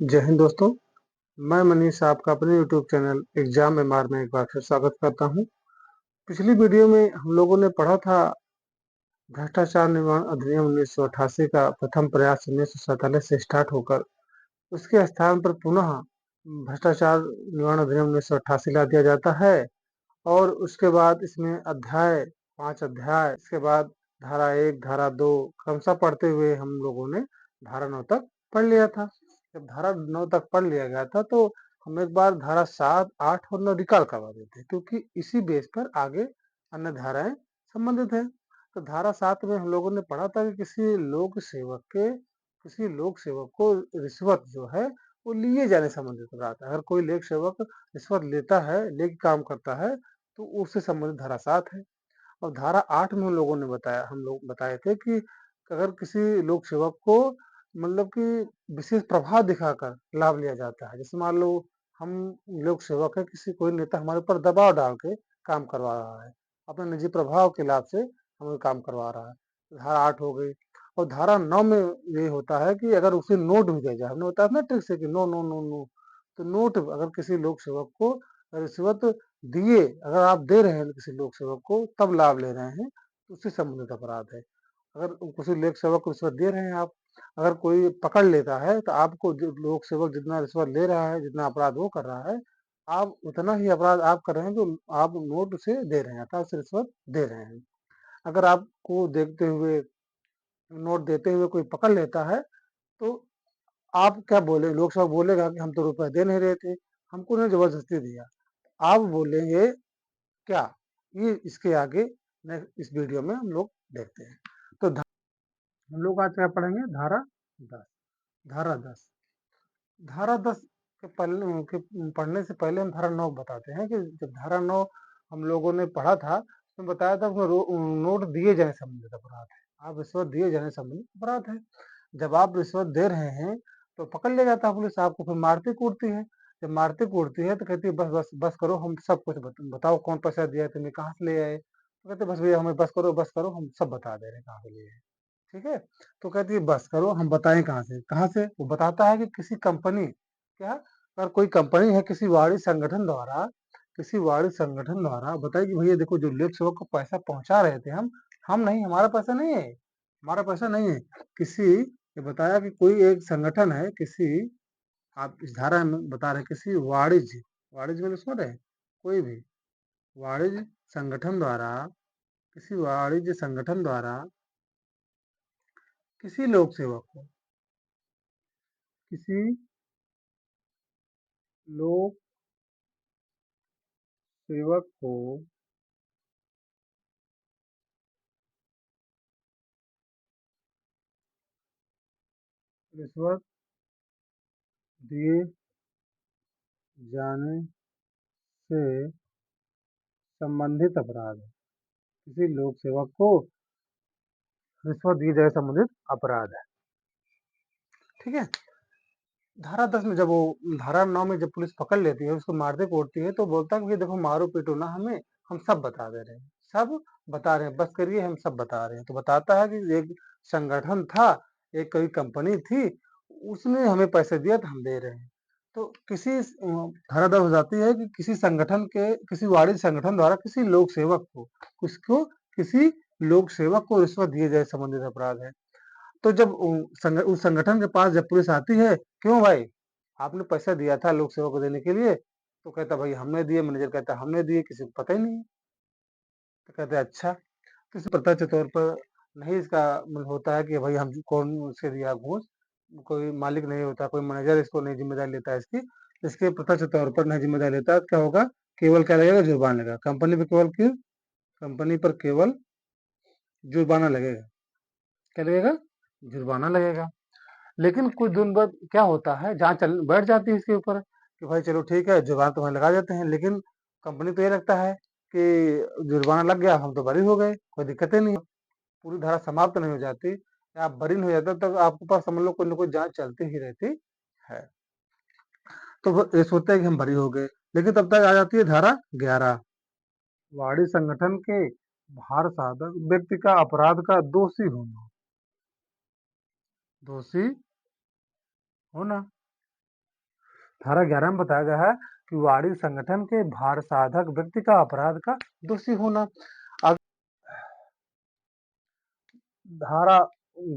जय हिंद दोस्तों। मैं मनीष आपका अपने यूट्यूब चैनल एग्जाम एमआर में एक बार फिर स्वागत करता हूं। पिछली वीडियो में हम लोगों ने पढ़ा था भ्रष्टाचार निवारण अधिनियम 1988 का प्रथम प्रयास 1947 से स्टार्ट होकर उसके स्थान पर पुनः भ्रष्टाचार निवारण अधिनियम 1988 ला दिया जाता है और उसके बाद इसमें अध्याय 5 अध्याय, इसके बाद धारा 1 धारा 2 क्रमशः पढ़ते हुए हम लोगों ने धारा 9 तक पढ़ लिया था। जब धारा 9 तक पढ़ लिया गया था तो हम एक बार धारा 7 8 और 9 रिकॉल करवा देते हैं, क्योंकि इसी बेस पर आगे अन्य धाराएं संबंधित है। तो धारा 7 में हम लोगों ने पढ़ा था कि किसी लोक सेवक को रिश्वत जो है वो लिए जाने से संबंधित अपराध है। अगर कोई लोक सेवक रिश्वत लेता है, लेके काम करता है, तो उससे संबंधित धारा 7 है। और धारा 8 में हम लोग बताए थे कि अगर किसी लोक सेवक को मतलब कि विशेष प्रभाव दिखाकर लाभ लिया जाता है, जैसे मान लो हम लोक सेवक है, किसी कोई नेता हमारे ऊपर दबाव डाल के काम करवा रहा है, अपने निजी प्रभाव के लाभ से हमें काम करवा रहा है, धारा 8 हो गई। और धारा 9 में ये होता है कि अगर उसे नोट भी दिया जाए, हमने बताया ना ट्रिक से कि नो नो नो नो, तो नोट अगर किसी लोक सेवक को रिश्वत दिए, अगर आप दे रहे हैं किसी लोक सेवक को तब लाभ ले रहे हैं, तो उससे संबंधित अपराध है। अगर किसी लोक सेवक को रिश्वत दे रहे हैं आप, अगर कोई पकड़ लेता है तो आपको जो लोक सेवक जितना रिश्वत ले रहा है, जितना अपराध वो कर रहा है, आप उतना ही अपराध आप कर रहे हैं जो आप नोट से दे रहे हैं, अर्थात उसे रिश्वत दे रहे हैं। अगर आपको देखते हुए नोट देते हुए कोई पकड़ लेता है, तो आप क्या बोले, लोक सेवक बोलेगा कि हम तो रुपए दे नहीं रहे थे, हमको उन्होंने जबरदस्ती दिया। आप बोलेंगे क्या? ये इसके आगे इस वीडियो में हम लोग देखते हैं। तो हम लोग आज क्या पढ़ेंगे? धारा 10। धारा 10 धारा 10 के पढ़ने से पहले हम धारा 9 बताते हैं कि जब धारा 9 हम लोगों ने पढ़ा था तो बताया था उसमें नोट दिए जाने संबंधित अपराध है। आप रिश्वत दिए जाने संबंधित अपराध है। जब आप रिश्वत दे रहे हैं तो पकड़ ले जाता है पुलिस, आपको फिर मारती कूटती है। जब मारती कूटती है तो कहती है बस बस बस करो, हम सब कुछ बताओ कौन पैसा दिया है, तुम्हें कहाँ से ले आए, तो कहते बस भैया हमें बस करो, हम सब बता दे रहे हैं कहाँ से लिए हैं। ठीक है, तो कहती है बस करो, हम बताएं कहाँ से वो बताता है कि किसी कंपनी, क्या, अगर कोई कंपनी है किसी वाणिज्य संगठन द्वारा बताइए कि भैया देखो जो लोक सेवक को पैसा पहुंचा रहे थे हम नहीं, हमारा पैसा नहीं है, हमारा पैसा नहीं है। किसी ये बताया कि कोई एक संगठन है, किसी, आप इस धारा में बता रहे हैं, किसी वाणिज्य, वाणिज्य में सुन रहे हैं, कोई भी वाणिज्य संगठन द्वारा, किसी वाणिज्य संगठन द्वारा किसी लोक सेवक को, किसी लोक सेवक को रिश्वत दिए जाने से संबंधित अपराध है। किसी लोक सेवक को रिश्वत दिए जाने से संबंधित अपराध है। ठीक है, धारा 10 में जब वो धारा 9 में जब पुलिस पकड़ लेती है, उसको मारते कूटती है, तो बोलता है कि देखो मारो पीटो ना हमें, हम सब बता दे रहे हैं, सब बता रहे हैं, बस करिए हम सब बता रहे हैं। तो बताता है कि एक संगठन था, एक कोई कंपनी थी, उसने हमें पैसे दिया तो हम दे रहे हैं। तो धारा 10 हो जाती है कि किसी वाणिज्य संगठन द्वारा किसी लोक सेवक को रिश्वत दिए जाए संबंधित अपराध है। तो जब उस संगठन के पास जब पुलिस आती है, क्यों भाई आपने पैसा दिया था लोक सेवा को देने के लिए, तो कहता भाई हमने दिए, मैनेजर कहता हमने दिए, किसी को पता ही नहीं है। तो कहते अच्छा, किसी प्रत्यक्ष तौर पर नहीं इसका मतलब होता है कि भाई हम कौन उसके दिया घूस, कोई मालिक नहीं होता, कोई मैनेजर इसको नहीं जिम्मेदारी लेता है इसकी, इसके प्रत्यक्ष तौर पर नहीं जिम्मेदारी लेता है, क्या होगा, केवल क्या लगेगा, जुर्माना लगेगा कंपनी पर केवल जुर्माना लगेगा। क्या लगेगा? जुर्माना लगेगा। लेकिन कुछ दिन बाद क्या होता है, जहाँ चल बैठ जाती है इसके ऊपर कि भाई चलो ठीक है जुर्माना तुम्हें लगा देते हैं, लेकिन कंपनी तो ये लगता है कि जुर्माना लग गया हम तो बरी हो गए, कोई दिक्कत ही नहीं, पूरी धारा समाप्त नहीं हो जाती, आप बरी नहीं हो जाते तब आपके पास समझ लो कोई ना कोई जांच चलती ही रहती है। तो वो ये सोचते हैं कि हम बरी हो गए, लेकिन तब तक आ जाती है धारा 11। वाणी संगठन के भार साधक व्यक्ति का अपराध का दोषी होना धारा 11 में बताया गया है कि वाणिज्य संगठन के भार साधक व्यक्ति का अपराध का दोषी होना। अब धारा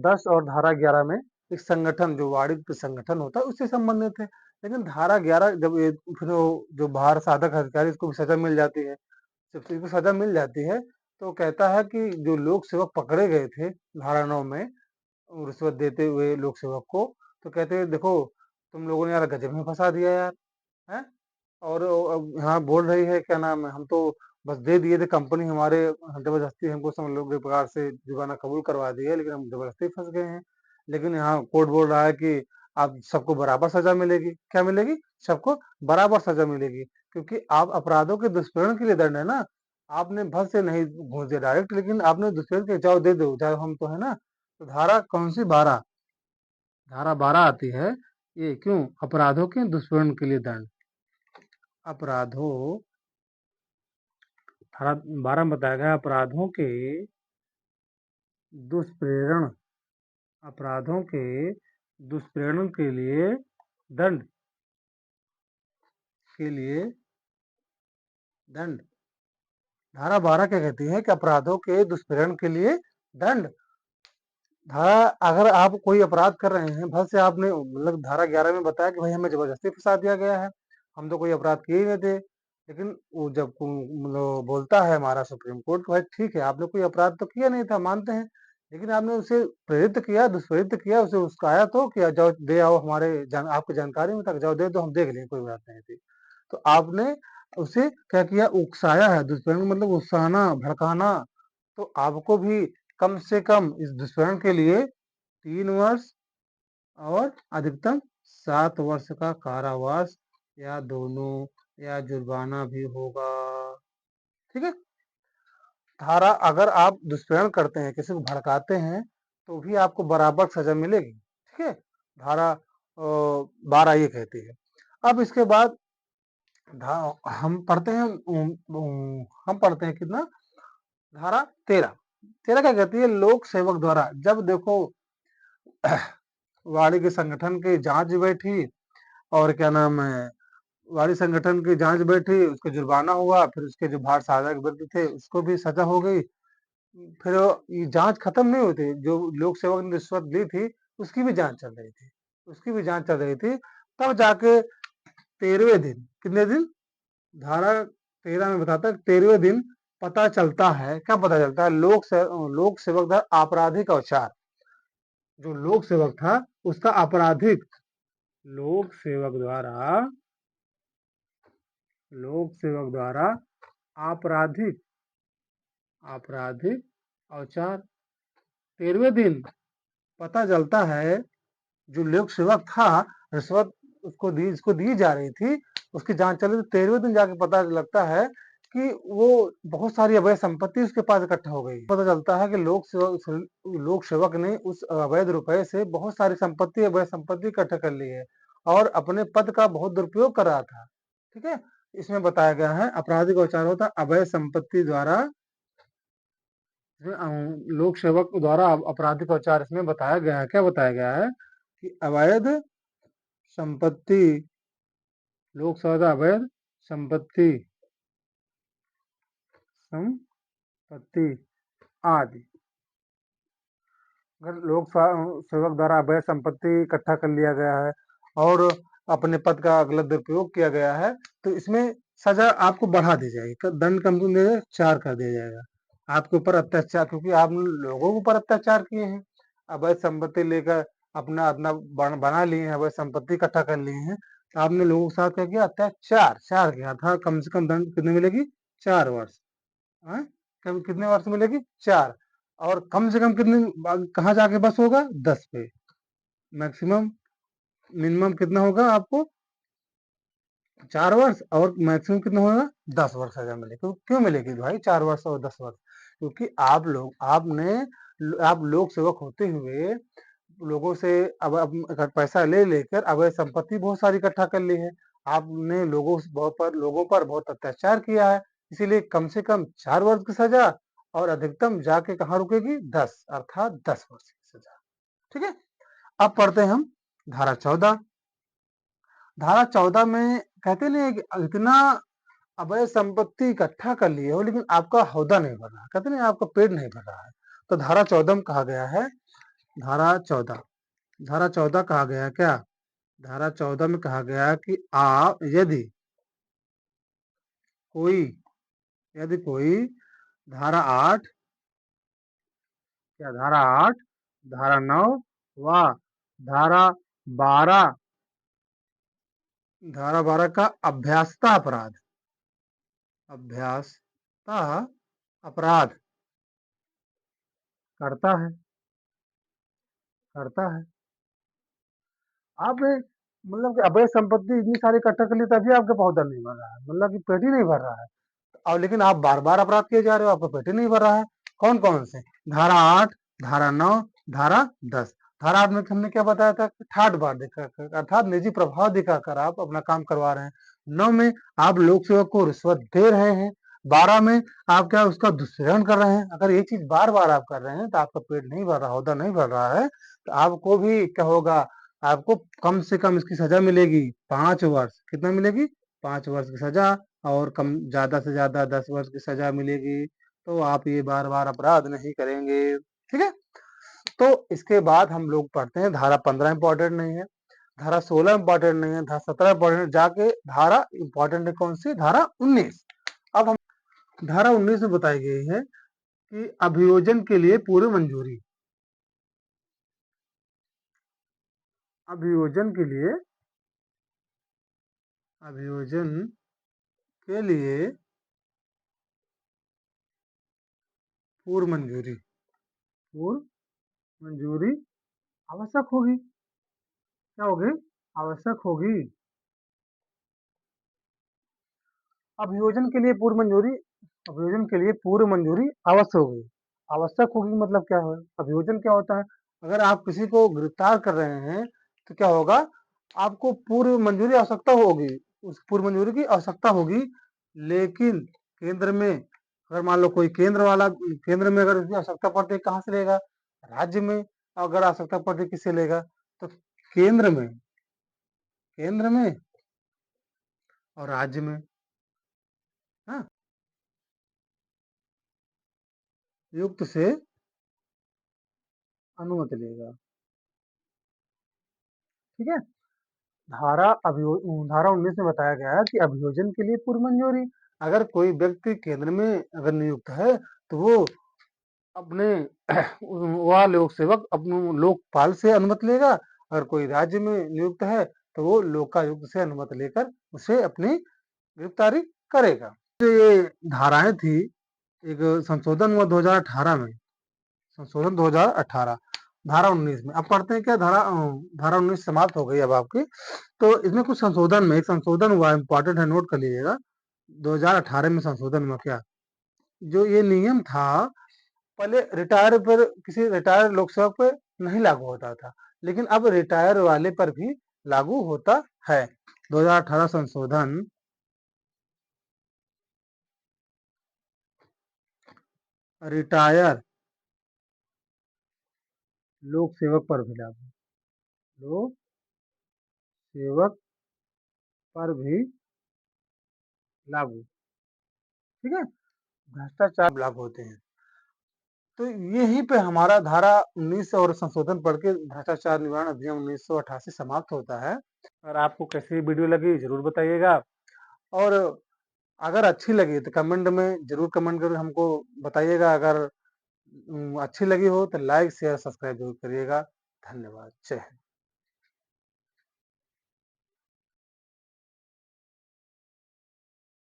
10 और धारा 11 में एक संगठन जो वाणिज्य संगठन होता है उससे संबंधित है। लेकिन धारा 11 जब ये फिर जो भार साधक अधिकारी इसको भी सजा मिल जाती है, जब इसको सजा मिल जाती है तो कहता है कि जो लोक सेवक पकड़े गए थे धारा 9 में रिश्वत देते हुए लोक सेवक को, तो कहते हैं देखो तुम लोगों ने यार गजब में फंसा दिया यार, हैं? और अब यहाँ बोल रही है क्या नाम है, हम तो बस दे दिए थे, कंपनी हमारे जबरदस्ती हमको समझ लो कि प्रकार से जुर्माना कबूल करवा दिया है, लेकिन हम जबरदस्ती फंस गए हैं। लेकिन यहाँ कोर्ट बोल रहा है कि आप सबको बराबर सजा मिलेगी। क्या मिलेगी? सबको बराबर सजा मिलेगी, क्योंकि आप अपराधों के दुष्प्रेरण के लिए दंड है ना। आपने भर से नहीं घूस दिया डायरेक्ट, लेकिन आपने दुष्प्रेरण के जाओ दे दो, जाओ हम तो है ना। तो धारा कौन सी 12? धारा 12 आती है। ये क्यों? अपराधों के दुष्प्रेरण के लिए दंड। अपराधों धारा 12 में बताया गया अपराधों के दुष्प्रेरण, अपराधों के दुष्प्रेरण के लिए दंड, के लिए दंड। धारा 12 क्या कहती है कि अपराधों के दुष्प्रेरण के लिए दंड। धारा अगर आप कोई अपराध कर रहे हैं, भल से आपने मतलब धारा 11 में बताया कि भाई हमें जबरदस्ती फंसा दिया गया है, हम तो कोई अपराध किए ही नहीं थे। लेकिन वो जब मतलब बोलता है हमारा सुप्रीम कोर्ट, भाई ठीक है आपने कोई अपराध तो किया नहीं था, मानते हैं, लेकिन आपने उसे प्रेरित किया, दुष्प्रेरित किया, उसे उस्काया तो कि जाओ दे आओ हमारे आपकी जानकारी में तक जाओ दे दो, हम देख लेंगे, कोई बात नहीं थी। तो आपने उसे क्या किया? उकसाया है। दुष्प्रेरण मतलब उकसाना, भड़काना। तो आपको भी कम से कम इस दुष्कर्म के लिए 3 वर्ष और अधिकतम 7 वर्ष का कारावास या दोनों या जुर्माना भी होगा। ठीक है। धारा अगर आप दुष्कर्म करते हैं, किसी को भड़काते हैं, तो भी आपको बराबर सजा मिलेगी। ठीक है। धारा 12 ये कहती है। अब इसके बाद हम पढ़ते हैं हम पढ़ते हैं कितना? धारा 13। 13 क्या कहती है? लोक सेवक द्वारा जब देखो वाणिज्य संगठन की जांच बैठी, और क्या नाम है, वाणिज्य संगठन की जांच बैठी, उसको जुर्माना हुआ, फिर उसके जो भार साधक व्यक्ति थे उसको भी सजा हो गई। फिर ये जांच खत्म नहीं हुई थी, जो लोक सेवक ने रिश्वत ली थी उसकी भी जांच चल रही थी, उसकी भी जांच चल रही थी। तब जाके 13वें दिन, कितने दिन? धारा 13 में बताता है 13वें दिन पता चलता है। क्या पता चलता है? लोक सेवक द्वारा आपराधिक औचार, जो लोक सेवक था उसका आपराधिक, लोक सेवक द्वारा लोक सेवक द्वारा आपराधिक आपराधिक औचार 13वें दिन पता चलता है। जो लोक सेवक था, रिश्वत उसको दी जा रही थी, उसकी जांच चल रही थी। 13वें दिन जाके पता लगता है कि वो बहुत सारी अवैध संपत्ति उसके पास इकट्ठा हो गई। पता चलता है कि लोक सेवक ने उस अवैध रुपए से बहुत सारी संपत्ति, अवैध संपत्ति इकट्ठा कर ली है, और अपने पद का बहुत दुरुपयोग कर रहा था। ठीक है। इसमें बताया गया है आपराधिक औचार होता है अवैध संपत्ति द्वारा, लोक सेवक द्वारा आपराधिक औचार इसमें बताया गया है। क्या बताया गया है? कि अवैध संपत्ति, लोक सेवक अवैध संपत्ति संपत्ति आदि, अगर लोक सेवक द्वारा अवैध संपत्ति इकट्ठा कर लिया गया है और अपने पद का गलत दुरुपयोग किया गया है, तो इसमें सजा आपको बढ़ा दी जाएगी, दंड कम से कम 4 कर दिया जाएगा। आपके ऊपर अत्याचार, क्योंकि आप लोगों के ऊपर अत्याचार किए हैं, अवैध संपत्ति लेकर अपना अपना बना लिए हैं, अवैध संपत्ति इकट्ठा कर लिए हैं, तो आपने लोगों के साथ क्या किया? अत्याचार, चार किया था। कम से कम दंड कितने मिलेगी? 4 वर्ष। हाँ? कितने वर्ष मिलेगी? 4। और कम से कम कितने कहाँ जाके बस होगा? 10 पे। मैक्सिमम मिनिमम कितना होगा आपको? 4 वर्ष, और मैक्सिमम कितना होगा? 10 वर्ष सजा मिलेगी। क्यों मिलेगी भाई 4 वर्ष और 10 वर्ष? क्योंकि आप लोक सेवक होते हुए लोगों से अब अगर पैसा ले लेकर अवैध संपत्ति बहुत सारी इकट्ठा कर ली है। आपने लोगों पर बहुत अत्याचार किया है, इसीलिए कम से कम 4 वर्ष की सजा, और अधिकतम जाके कहाँ रुकेगी? 10, अर्थात 10 वर्ष की सजा। ठीक है। अब पढ़ते हैं हम धारा 14। धारा 14 में कहते नहीं है कि इतना अवैध संपत्ति इकट्ठा कर लिए हो लेकिन आपका हौदा नहीं भर रहा, कहते नहीं आपका पेट नहीं भर रहा है। तो धारा 14 में कहा गया है, धारा 14 धारा 14 कहा गया है क्या? धारा 14 में कहा गया है कि आप कोई यदि कोई धारा 8 क्या धारा 8 धारा 9 व धारा 12 का अभ्यासता अपराध करता है करता है आप मतलब कि अवैध संपत्ति इतनी सारी इकट्ठा कर ली तभी आपका पौधा नहीं भर रहा है, मतलब कि पेट ही नहीं भर रहा है। और लेकिन आप बार बार अपराध किए जा रहे हो, आपका पेट ही नहीं भर रहा है। कौन कौन से? धारा 8, धारा 9, धारा 10। धारा 8 में हमने क्या बताया था? ठाट बाट दिखाकर अर्थात निजी प्रभाव दिखाकर आप अपना काम करवा रहे हैं। 9 में आप लोक सेवक को रिश्वत दे रहे हैं। 12 में आप क्या उसका दुष्सेवन कर रहे हैं। अगर ये चीज बार बार आप कर रहे हैं तो आपका पेट नहीं भर रहा, हौदा नहीं भर रहा है, तो आपको भी क्या होगा? आपको कम से कम इसकी सजा मिलेगी 5 वर्ष। कितना मिलेगी? 5 वर्ष की सजा। और कम ज्यादा से ज्यादा 10 वर्ष की सजा मिलेगी। तो आप ये बार बार अपराध नहीं करेंगे। ठीक है। तो इसके बाद हम लोग पढ़ते हैं धारा 15 इंपॉर्टेंट नहीं है, धारा 16 इंपॉर्टेंट नहीं है, धारा 17 इंपॉर्टेंट, जाके धारा इंपॉर्टेंट है कौन सी? धारा 19। अब हम धारा 19 में बताई गई है कि अभियोजन के लिए पूर्व मंजूरी, अभियोजन के लिए अभियोजन के लिए पूर्व मंजूरी, पूर्व मंजूरी आवश्यक होगी। क्या होगी? आवश्यक होगी। अभियोजन के लिए पूर्व मंजूरी, अभियोजन के लिए पूर्व मंजूरी आवश्यक होगी। आवश्यक होगी मतलब क्या है? अभियोजन क्या होता है? अगर आप किसी को गिरफ्तार कर रहे हैं तो क्या होगा? आपको पूर्व मंजूरी आवश्यकता होगी, उस पूर्व मंजूरी की आवश्यकता होगी। लेकिन केंद्र में अगर मान लो कोई केंद्र में अगर उसकी आवश्यकता पड़ती है, कहाँ से लेगा? राज्य में अगर आवश्यकता पड़ती है, किससे लेगा? तो केंद्र में, केंद्र में और राज्य में। हाँ, युक्त से अनुमति लेगा। ठीक है। धारा 19 में बताया गया है कि अभियोजन के लिए पूर्व मंजूरी, अगर कोई व्यक्ति केंद्र में अगर नियुक्त है तो वो अपने वह लोक सेवक अपने लोकपाल से अनुमति लेगा। अगर कोई राज्य में नियुक्त है तो वो लोकायुक्त से अनुमति लेकर उसे अपनी गिरफ्तारी करेगा। जो ये धाराएं थी, एक संशोधन हुआ 2018 में, संशोधन 2018 धारा 19 में। अब पढ़ते हैं क्या? धारा 19 समाप्त हो गई अब आपकी। तो इसमें कुछ संशोधन में एक संशोधन हुआ, इंपॉर्टेंट है, नोट कर लीजिएगा। 2018 में संशोधन हुआ क्या? जो ये नियम था पहले रिटायर पर, किसी रिटायर लोक सेवक पर नहीं लागू होता था, लेकिन अब रिटायर वाले पर भी लागू होता है। 2018 संशोधन रिटायर लोक सेवक पर भी लागू, लोक सेवक पर भी लागू। ठीक है। भ्रष्टाचार लागू होते हैं। तो यहीं पे हमारा धारा 19 और संशोधन पढ़ के भ्रष्टाचार निवारण अधिनियम 1988 समाप्त होता है। अगर आपको कैसी वीडियो लगी जरूर बताइएगा, और अगर अच्छी लगी तो कमेंट में जरूर कमेंट कर हमको बताइएगा। अगर अच्छी लगी हो तो लाइक शेयर सब्सक्राइब जरूर करिएगा। धन्यवाद। जय हिंद।